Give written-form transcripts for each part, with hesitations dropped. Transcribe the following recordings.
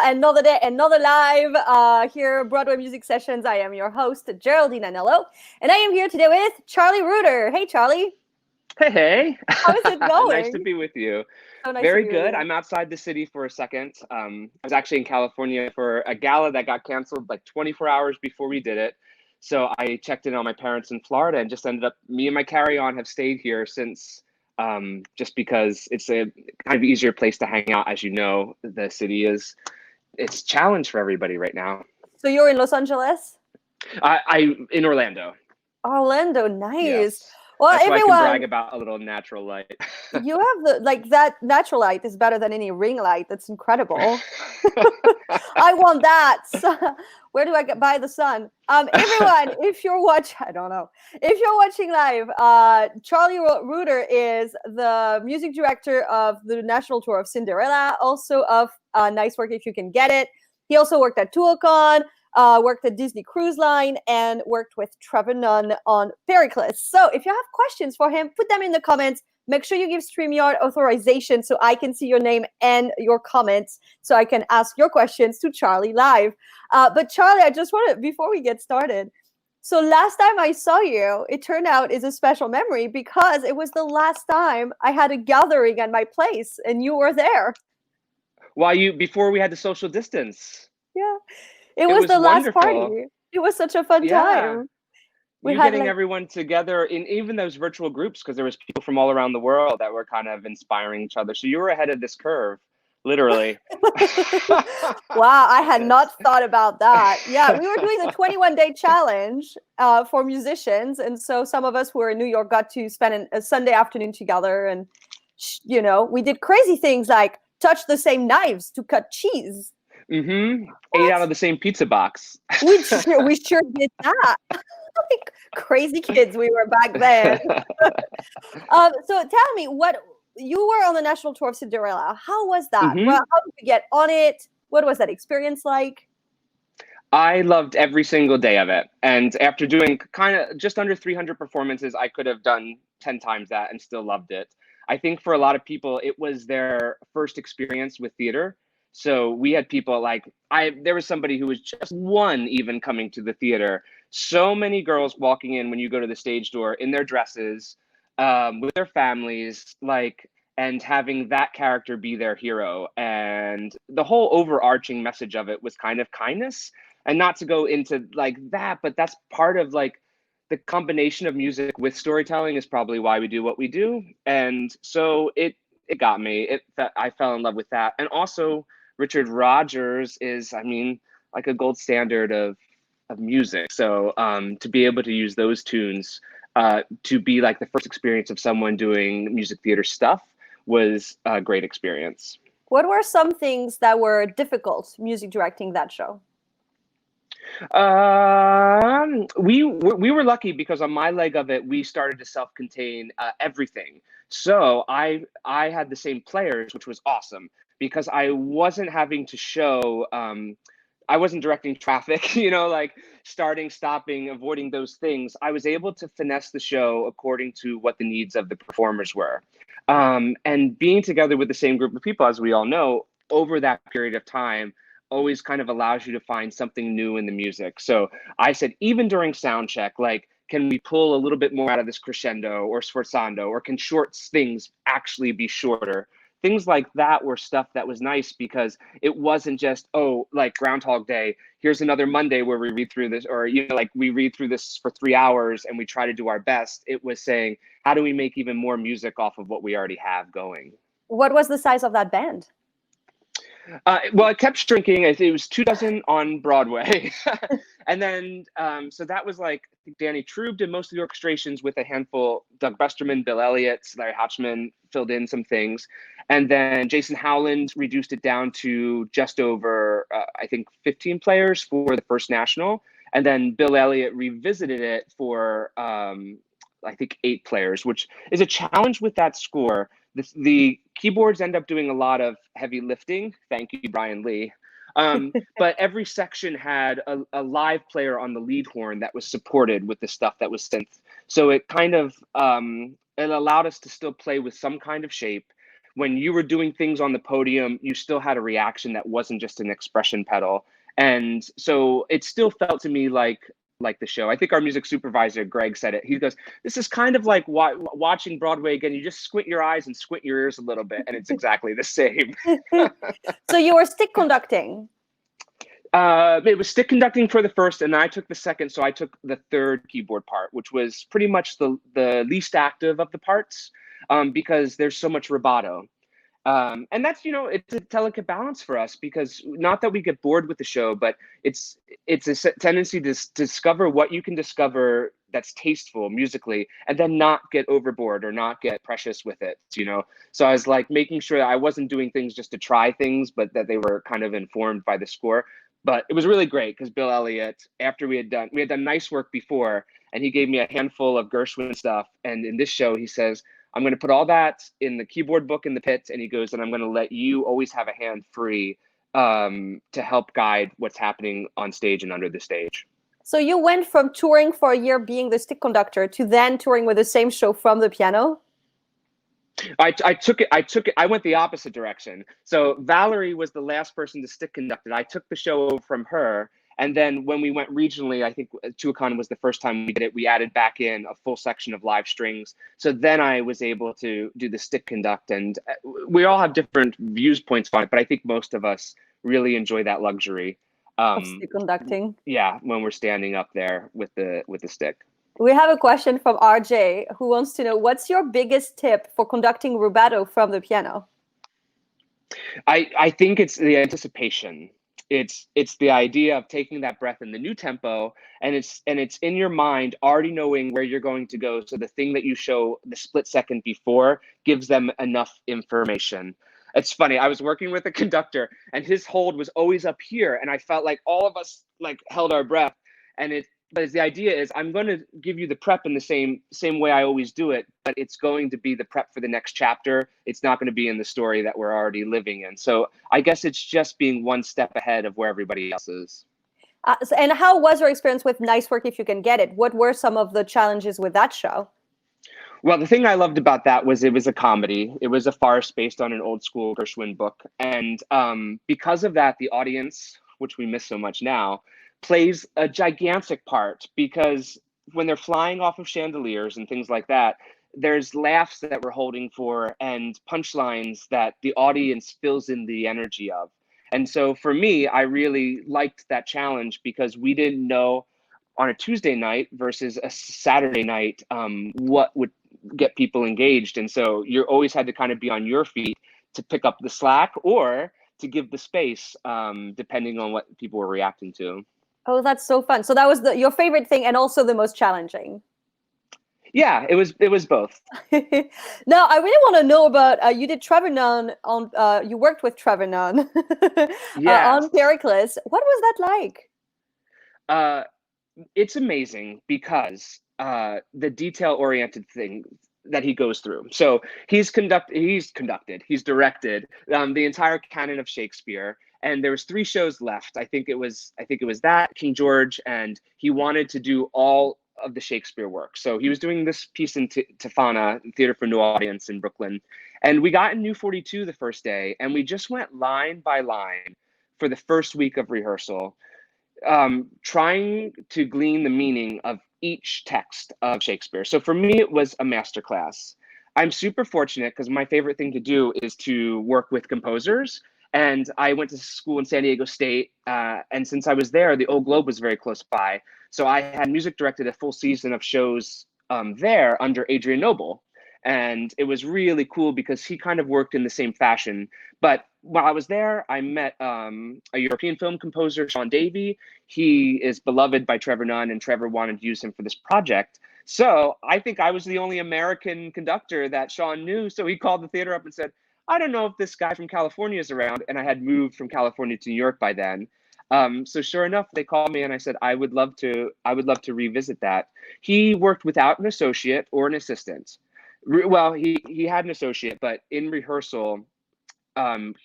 another day, another live here, Broadway Music Sessions. I am your host, Geraldine Anello, and I am here today with Charlie Reuter. Hey, Charlie. Hey. How is it Nice to going? be with you. So nice to Very be with good. you. I'm outside the city for a second. I was actually in California for a gala that got canceled like 24 hours before we did it. So I checked in on my parents in Florida and just ended up, me and my carry-on have stayed here since, just because it's a kind of easier place to hang out. As you know, the city it's a challenge for everybody right now. So you're in Los Angeles? I in Orlando. Orlando, nice. Yes. Well, That's why I can everyone, brag about a little natural light. you have that natural light is better than any ring light. That's incredible. I want that. Where do I buy the sun? Everyone, if you're watching, I don't know. If you're watching live, Charlie Reuter is the music director of the national tour of Cinderella, also of Nice Work If You Can Get It. He also worked at TourCon, worked at Disney Cruise Line, and worked with Trevor Nunn on Pericles. So if you have questions for him, put them in the comments. Make sure you give StreamYard authorization so I can see your name and your comments so I can ask your questions to Charlie live. But Charlie, I just want to, before we get started, so last time I saw you, it turned out is a special memory because it was the last time I had a gathering at my place and you were there. Before we had the social distance. Yeah, it It was was the last wonderful. party. It was such a fun Yeah. time. We You had getting like everyone together in even those virtual groups because there was people from all around the world that were kind of inspiring each other. So you were ahead of this curve, literally. wow, I had not thought about that. Yeah, we were doing the 21-day challenge for musicians. And so some of us who were in New York got to spend a Sunday afternoon together. And, we did crazy things like touch the same knives to cut cheese. Mm-hmm. Ate What? out of the same pizza box. We sure did that. Like crazy kids we were back then. So tell me, what you were on the national tour of Cinderella. How was that? Well, Mm-hmm. how did you get on it? What was that experience like? I loved every single day of it. And after doing kind of just under 300 performances, I could have done 10 times that and still loved it. I think for a lot of people, it was their first experience with theater. So we had people there was somebody who was just one even coming to the theater. So many girls walking in when you go to the stage door in their dresses, with their families, and having that character be their hero. And the whole overarching message of it was kind of kindness, and not to go into like that, but that's part of the combination of music with storytelling is probably why we do what we do. And so it got me. I fell in love with that. And also Richard Rodgers is, I mean, like a gold standard of music. So to be able to use those tunes to be like the first experience of someone doing music theater stuff was a great experience. What were some things that were difficult music directing that show? We were lucky because on my leg of it, we started to self-contain everything. So I had the same players, which was awesome because I wasn't having to show. I wasn't directing traffic, like starting, stopping, avoiding those things. I was able to finesse the show according to what the needs of the performers were. And being together with the same group of people, as we all know, over that period of time, always kind of allows you to find something new in the music. So I said, even during sound check, can we pull a little bit more out of this crescendo or sforzando, or can short things actually be shorter? Things like that were stuff that was nice because it wasn't just, oh, like Groundhog Day, here's another Monday where we read through this, or, we read through this for 3 hours and we try to do our best. It was saying, how do we make even more music off of what we already have going? What was the size of that band? Well, it kept shrinking. It was 2 dozen on Broadway. And then, so that was I think Danny Trube did most of the orchestrations with a handful. Doug Besterman, Bill Elliott, Larry Hotchman filled in some things. And then Jason Howland reduced it down to just over, I think, 15 players for the first national. And then Bill Elliott revisited it for, I think, 8 players, which is a challenge with that score. The keyboards end up doing a lot of heavy lifting. Thank you, Brian Lee. But every section had a live player on the lead horn that was supported with the stuff that was synth. So it kind of it allowed us to still play with some kind of shape when you were doing things on the podium, you still had a reaction that wasn't just an expression pedal. And so it still felt to me like the show. I think our music supervisor, Greg, said it. He goes, this is kind of like watching Broadway again. You just squint your eyes and squint your ears a little bit, and it's exactly the same. So you were stick conducting. It was stick conducting for the first, and I took the second. So I took the third keyboard part, which was pretty much the least active of the parts, because there's so much rubato. And that's, it's a delicate balance for us, because not that we get bored with the show, but it's a tendency to discover what you can discover that's tasteful musically, and then not get overboard or not get precious with it, So I was like making sure that I wasn't doing things just to try things, but that they were kind of informed by the score. But it was really great because Bill Elliott, after we had done nice work before, and he gave me a handful of Gershwin stuff. And in this show, he says, I'm going to put all that in the keyboard book in the pit. And he goes, and I'm going to let you always have a hand free to help guide what's happening on stage and under the stage. So you went from touring for a year being the stick conductor to then touring with the same show from the piano? I went the opposite direction. So Valerie was the last person to stick conduct it. I took the show from her. And then when we went regionally, I think Tuacahn was the first time we did it. We added back in a full section of live strings. So then I was able to do the stick conduct, and we all have different viewpoints on it, but I think most of us really enjoy that luxury. Of stick conducting. Yeah, when we're standing up there with the stick. We have a question from RJ who wants to know, what's your biggest tip for conducting rubato from the piano? I think it's the anticipation. It's the idea of taking that breath in the new tempo, and it's in your mind already knowing where you're going to go. So the thing that you show the split second before gives them enough information. It's funny. I was working with a conductor, and his hold was always up here, and I felt like all of us held our breath. But the idea is, I'm going to give you the prep in the same way I always do it, but it's going to be the prep for the next chapter. It's not going to be in the story that we're already living in. So I guess it's just being one step ahead of where everybody else is. And how was your experience with Nice Work If You Can Get It? What were some of the challenges with that show? Well, the thing I loved about that was it was a comedy. It was a farce based on an old school Gershwin book. And because of that, the audience, which we miss so much now, plays a gigantic part, because when they're flying off of chandeliers and things like that, there's laughs that we're holding for and punchlines that the audience fills in the energy of. And so for me, I really liked that challenge, because we didn't know on a Tuesday night versus a Saturday night what would get people engaged. And so you always had to kind of be on your feet to pick up the slack or to give the space, depending on what people were reacting to. Oh, that's so fun. So that was your favorite thing and also the most challenging. Yeah, it was both. Now, I really want to know about, you did Trevor Nunn you worked with Trevor Nunn on Pericles. What was that like? It's amazing because the detail-oriented thing that he goes through. So he's directed the entire canon of Shakespeare. And there was 3 shows left. I think it was that, King George, and he wanted to do all of the Shakespeare work. So he was doing this piece in Tafana, Theater for New Audience in Brooklyn. And we got in New 42 the first day, and we just went line by line for the first week of rehearsal, trying to glean the meaning of each text of Shakespeare. So for me, it was a masterclass. I'm super fortunate because my favorite thing to do is to work with composers. And I went to school in San Diego State. And since I was there, the Old Globe was very close by. So I had music directed a full season of shows there under Adrian Noble. And it was really cool because he kind of worked in the same fashion. But while I was there, I met a European film composer, Sean Davey. He is beloved by Trevor Nunn, and Trevor wanted to use him for this project. So I think I was the only American conductor that Sean knew. So he called the theater up and said, I don't know if this guy from California is around. And I had moved from California to New York by then. So sure enough, they called me and I said, I would love to revisit that. He worked without an associate or an assistant. Well, he had an associate, but in rehearsal,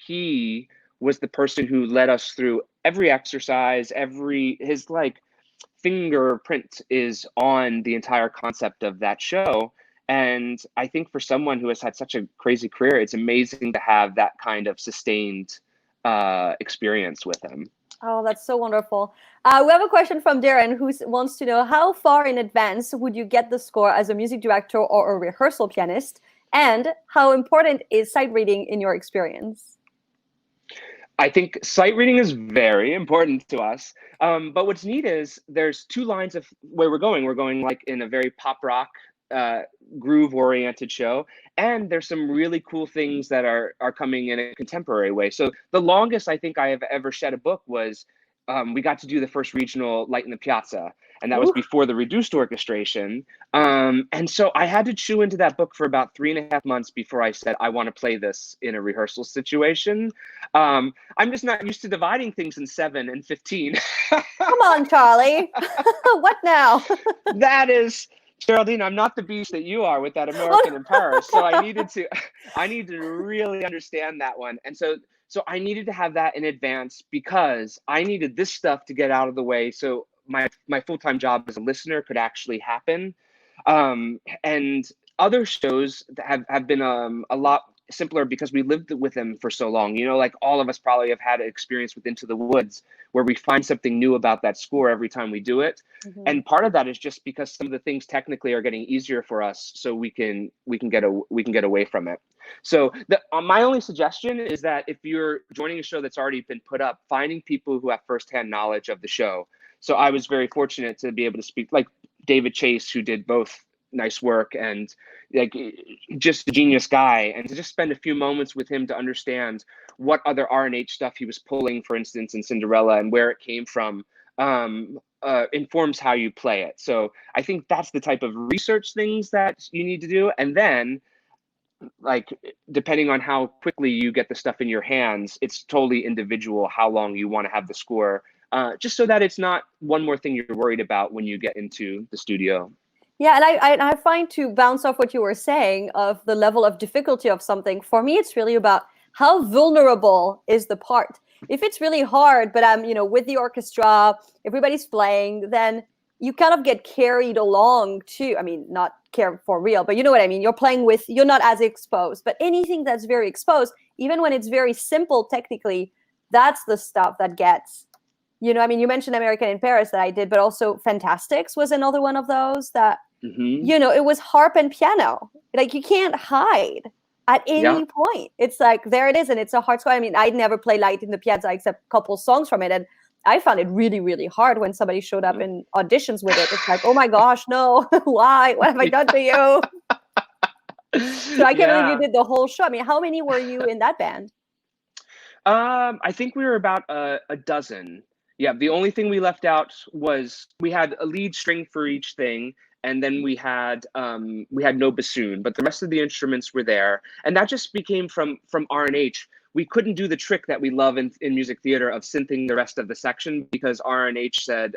he was the person who led us through every exercise, his fingerprint is on the entire concept of that show. And I think for someone who has had such a crazy career, it's amazing to have that kind of sustained experience with him. Oh, that's so wonderful. We have a question from Darren who wants to know, how far in advance would you get the score as a music director or a rehearsal pianist? And how important is sight reading in your experience? I think sight reading is very important to us. But what's neat is there's two lines of where we're going. We're going like in a very pop rock, groove oriented show. And there's some really cool things that are coming in a contemporary way. So the longest I think I have ever shed a book was we got to do the first regional Light in the Piazza. And that was before the reduced orchestration. And so I had to chew into that book for about 3.5 months before I said, I want to play this in a rehearsal situation. I'm just not used to dividing things in 7 and 15. Come on, Charlie. What now? That is, Geraldine, I'm not the beast that you are with that American in Paris. So I needed to really understand that one. And so I needed to have that in advance because I needed this stuff to get out of the way. So my full-time job as a listener could actually happen. And other shows have been a lot simpler because we lived with them for so long. You know, like all of us probably have had an experience with Into the Woods where we find something new about that score every time we do it. Mm-hmm. And part of that is just because some of the things technically are getting easier for us, so we can get away from it. So my only suggestion is that if you're joining a show that's already been put up, finding people who have firsthand knowledge of the show. So I was very fortunate to be able to speak like David Chase, who did both nice work and like just a genius guy, and to just spend a few moments with him to understand what other R&H stuff he was pulling, for instance, in Cinderella and where it came from, informs how you play it. So I think that's the type of research things that you need to do. And then, like, depending on how quickly you get the stuff in your hands, it's totally individual how long you want to have the score, just so that it's not one more thing you're worried about when you get into the studio. Yeah, and I find, to bounce off what you were saying of the level of difficulty of something, for me, it's really about how vulnerable is the part. If it's really hard, but I'm, with the orchestra, everybody's playing, then you kind of get carried along too. I mean, not care for real, but you know what I mean? You're playing with, you're not as exposed, but anything that's very exposed, even when it's very simple technically, that's the stuff that gets, I mean, you mentioned American in Paris that I did, but also Fantastics was another one of those that, it was harp and piano. Like, you can't hide at any point. It's like, there it is, and it's a hard score. I mean, I'd never play Light in the Piazza except a couple songs from it, and I found it really, really hard when somebody showed up in auditions with it. It's like, oh my gosh, no, why? What have I done to you? So I can't believe you did the whole show. I mean, how many were you in that band? I think we were about a dozen. Yeah, the only thing we left out was we had a lead string for each thing, and then we had no bassoon, but the rest of the instruments were there, and that just became from R&H. We couldn't do the trick that we love in music theater of synthing the rest of the section because R&H said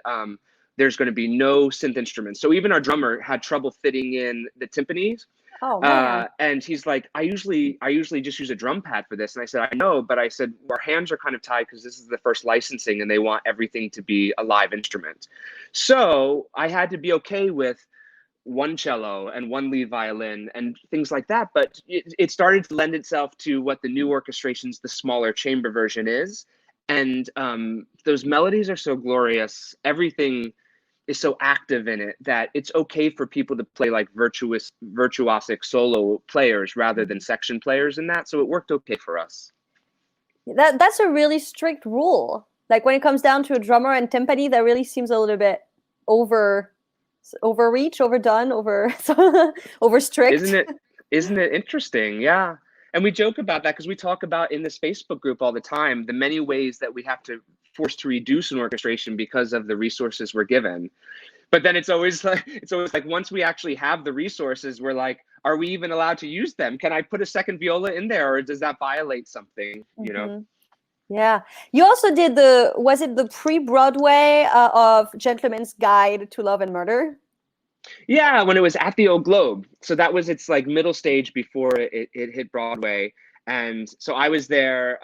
there's going to be no synth instruments. So even our drummer had trouble fitting in the timpanis. Oh, man. And he's like, I usually just use a drum pad for this. And I said, I know, but I said, our hands are kind of tied because this is the first licensing and they want everything to be a live instrument. So I had to be okay with one cello and one lead violin and things like that. But it started to lend itself to what the new orchestrations, the smaller chamber version is. And those melodies are so glorious. Everything is so active in it that it's okay for people to play like virtuosic solo players rather than section players in that. So it worked okay for us. That's a really strict rule. Like, when it comes down to a drummer and timpani, that really seems a little bit overreach, overdone, over strict. Isn't it interesting? Yeah. And we joke about that because we talk about in this Facebook group all the time the many ways that we have to force to reduce an orchestration because of the resources we're given. But then it's always like once we actually have the resources, we're like, are we even allowed to use them? Can I put a second viola in there, or does that violate something? Yeah. You also did was it the pre-Broadway of Gentleman's Guide to Love and Murder? Yeah, when it was at the Old Globe. So that was its like middle stage before it hit Broadway. And so I was there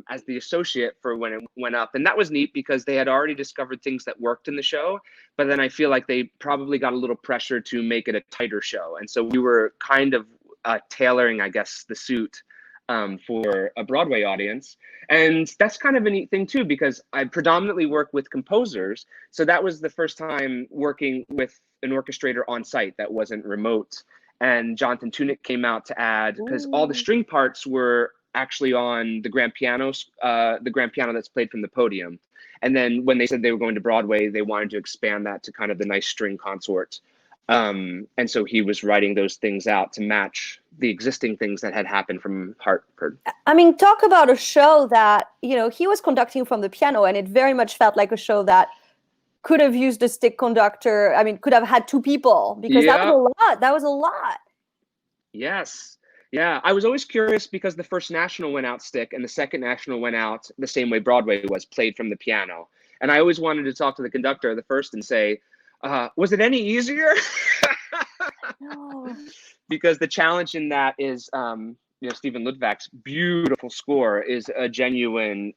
as the associate for when it went up. And that was neat because they had already discovered things that worked in the show. But then I feel like they probably got a little pressure to make it a tighter show. And so we were kind of tailoring, I guess, the suit for a Broadway audience. And that's kind of a neat thing too, because I predominantly work with composers. So that was the first time working with an orchestrator on site that wasn't remote. And Jonathan Tunick came out to add, because all the string parts were actually on the grand piano that's played from the podium. And then when they said they were going to Broadway, they wanted to expand that to kind of the nice string consort. And so he was writing those things out to match the existing things that had happened from Hartford. I mean, talk about a show that, you know, he was conducting from the piano, and it very much felt like a show that could have used a stick conductor. I mean, could have had two people, because that was a lot. That was a lot. Yes. Yeah. I was always curious because the first national went out stick and the second national went out the same way Broadway was, played from the piano. And I always wanted to talk to the conductor of the first and say, was it any easier? No. Because the challenge in that is, Stephen Ludwig's beautiful score is a genuine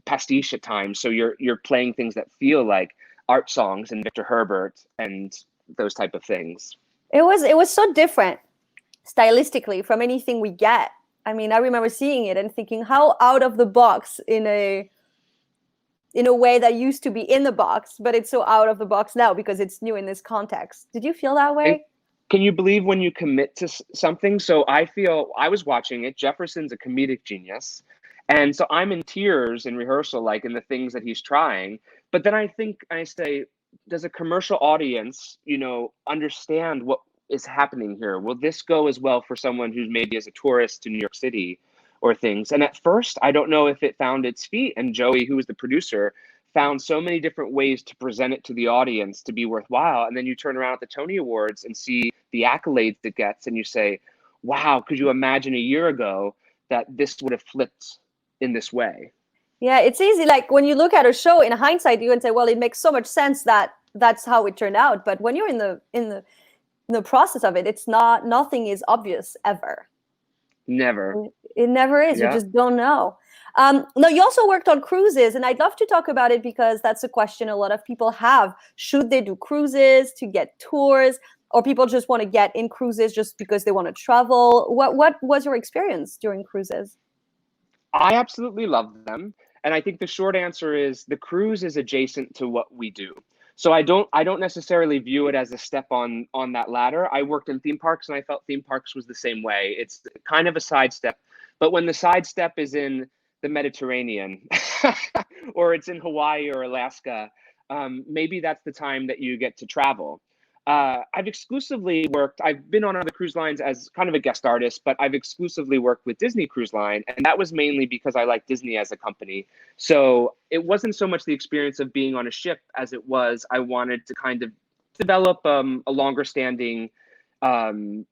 pastiche at times. So you're playing things that feel like art songs and Victor Herbert and those type of things. It was so different stylistically from anything we get. I mean, I remember seeing it and thinking how out of the box in a way that used to be in the box, but it's so out of the box now because it's new in this context. Did you feel that way? And can you believe when you commit to something? So I was watching it. Jefferson's a comedic genius. And so I'm in tears in rehearsal, like in the things that he's trying. But then I say, does a commercial audience, understand what is happening here? Will this go as well for someone who's maybe as a tourist to New York City or things? And at first, I don't know if it found its feet. And Joey, who was the producer, found so many different ways to present it to the audience to be worthwhile. And then you turn around at the Tony Awards and see the accolades it gets, and you say, wow, could you imagine a year ago that this would have flipped in this way? Yeah, it's easy. Like when you look at a show in hindsight, you can say, well, it makes so much sense that that's how it turned out. But when you're in the process of it, it's nothing is obvious ever. Never. It never is. Yeah. You just don't know. No, you also worked on cruises, and I'd love to talk about it because that's a question a lot of people have. Should they do cruises to get tours, or people just want to get in cruises just because they want to travel? What was your experience during cruises? I absolutely love them. And I think the short answer is the cruise is adjacent to what we do. So I don't necessarily view it as a step on that ladder. I worked in theme parks and I felt theme parks was the same way. It's kind of a sidestep. But when the sidestep is in the Mediterranean or it's in Hawaii or Alaska, maybe that's the time that you get to travel. I've been on other cruise lines as kind of a guest artist, but I've exclusively worked with Disney Cruise Line. And that was mainly because I like Disney as a company. So it wasn't so much the experience of being on a ship as it was, I wanted to kind of develop a longer standing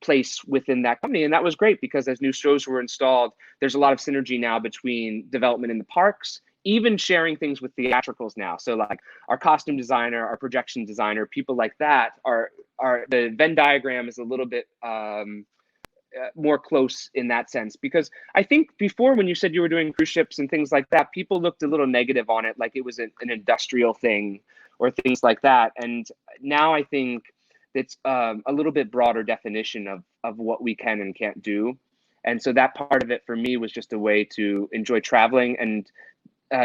place within that company. And that was great because as new shows were installed, there's a lot of synergy now between development in the parks, even sharing things with theatricals now. So like our costume designer, our projection designer, people like that are the Venn diagram is a little bit more close in that sense. Because I think before when you said you were doing cruise ships and things like that, people looked a little negative on it, like it was an industrial thing or things like that. And now I think it's a little bit broader definition of what we can and can't do. And so that part of it for me was just a way to enjoy traveling and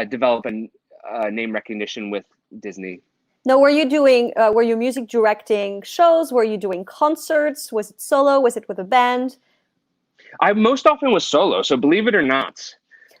develop a name recognition with Disney. Now, were you music directing shows? Were you doing concerts? Was it solo? Was it with a band? I most often was solo. So believe it or not,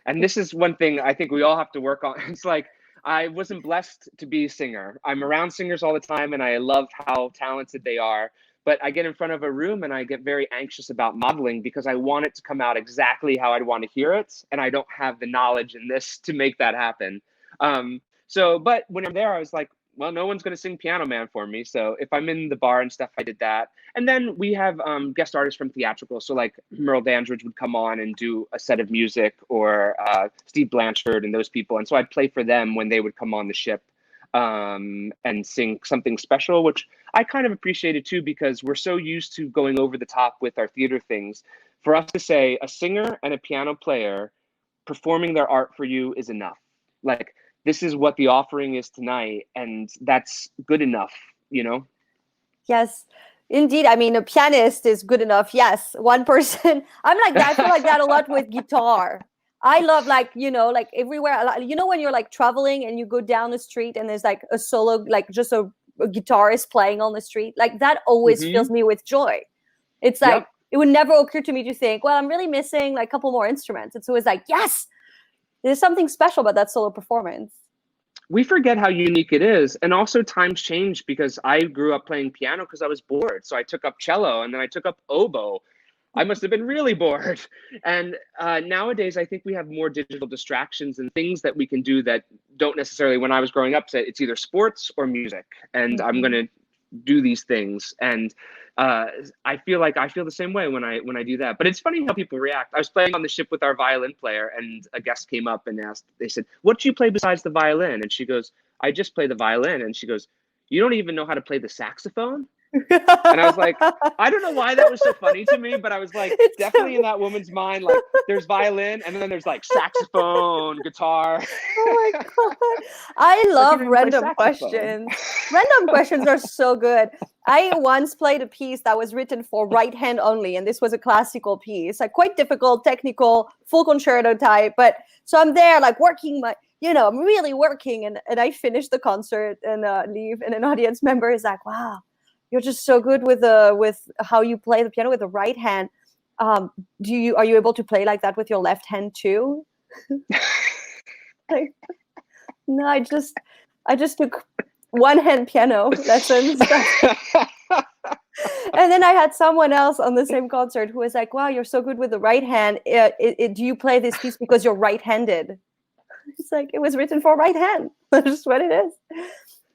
and this is one thing I think we all have to work on. It's like, I wasn't blessed to be a singer. I'm around singers all the time and I love how talented they are. But I get in front of a room and I get very anxious about modeling because I want it to come out exactly how I'd want to hear it. And I don't have the knowledge in this to make that happen. But when I'm there, I was like, well, no one's going to sing Piano Man for me. So if I'm in the bar and stuff, I did that. And then we have guest artists from theatrical. So like Merle Dandridge would come on and do a set of music, or Steve Blanchard and those people. And so I'd play for them when they would come on the ship and sing something special, which I kind of appreciated too, because we're so used to going over the top with our theater things. for us to say a singer and a piano player performing their art for you is enough. Like, this is what the offering is tonight, and that's good enough, you know? Yes, indeed. I mean, a pianist is good enough. Yes, one person. I'm like that. I feel like that a lot with guitar. I love, like, like everywhere. When you're like traveling and you go down the street and there's like a solo, like just a guitarist playing on the street, like that always fills me with joy. It's like, Yep. it would never occur to me to think, well, I'm really missing like a couple more instruments. It's always like, yes, there's something special about that solo performance. We forget how unique it is. And also times change, because I grew up playing piano because I was bored. So I took up cello, and then I took up oboe. I must have been really bored. And nowadays, I think we have more digital distractions and things that we can do that don't necessarily, when I was growing up, say it's either sports or music. And I'm going to do these things. And I feel the same way when I do that. But it's funny how people react. I was playing on the ship with our violin player, and a guest came up and asked, they said, "What do you play besides the violin?" And she goes, "I just play the violin." And she goes, "You don't even know how to play the saxophone?" And I was like, I don't know why that was so funny to me, but I was like, definitely in that woman's mind, like, there's violin, and then there's like saxophone, guitar. Oh my God. I love random questions. Random questions are so good. I once played a piece that was written for right hand only, and this was a classical piece, like quite difficult, technical, full concerto type. But so I'm there like working I'm really working, and I finish the concert and leave, and an audience member is like, "Wow, you're just so good with how you play the piano with the right hand. Are you able to play like that with your left hand too?" Like, no, I just took one hand piano lessons. And then I had someone else on the same concert who was like, "Wow, you're so good with the right hand. Do you play this piece because you're right-handed?" It's like, it was written for right hand. That's just what it is.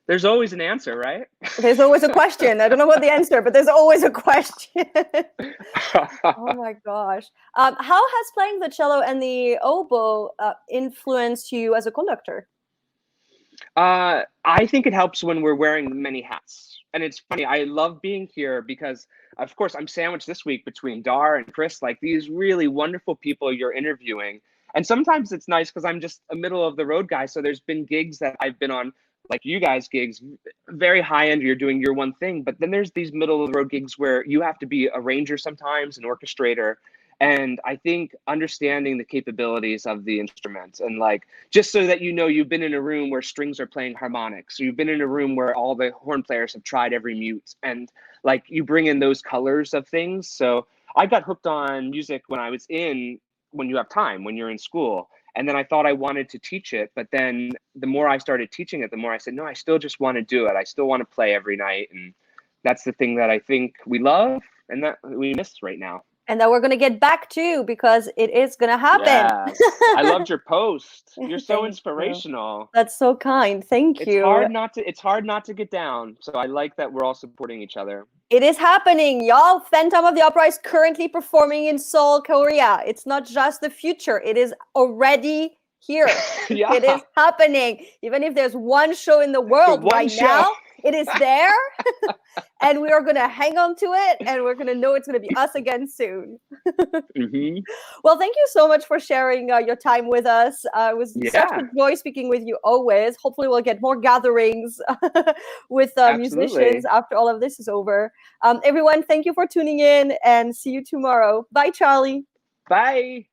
There's always an answer, right? There's always a question. I don't know what the answer, but there's always a question. Oh my gosh. How has playing the cello and the oboe influenced you as a conductor? I think it helps when we're wearing many hats. And it's funny, I love being here because, of course, I'm sandwiched this week between Dar and Chris, like these really wonderful people you're interviewing. And sometimes it's nice because I'm just a middle of the road guy. So there's been gigs that I've been on, like you guys gigs, very high end, you're doing your one thing. But then there's these middle of the road gigs where you have to be a ranger sometimes, an orchestrator. And I think understanding the capabilities of the instruments, and like, just so that you've been in a room where strings are playing harmonics, so you've been in a room where all the horn players have tried every mute, and like you bring in those colors of things. So I got hooked on music when you have time, when you're in school. And then I thought I wanted to teach it. But then the more I started teaching it, the more I said, no, I still just want to do it. I still want to play every night. And that's the thing that I think we love and that we miss right now. And that we're going to get back to, because it is going to happen. Yes. I loved your post. You're so inspirational. That's so kind. Thank you. It's hard not to get down. So I like that we're all supporting each other. It is happening, y'all. Phantom of the Opera is currently performing in Seoul, Korea. It's not just the future. It is already here. Yeah. It is happening. Even if there's one show in the world now, it is there. And we are going to hang on to it. And we're going to know it's going to be us again soon. Well, thank you so much for sharing your time with us. It was such a joy speaking with you always. Hopefully we'll get more gatherings with musicians after all of this is over. Everyone, thank you for tuning in, and see you tomorrow. Bye, Charlie. Bye.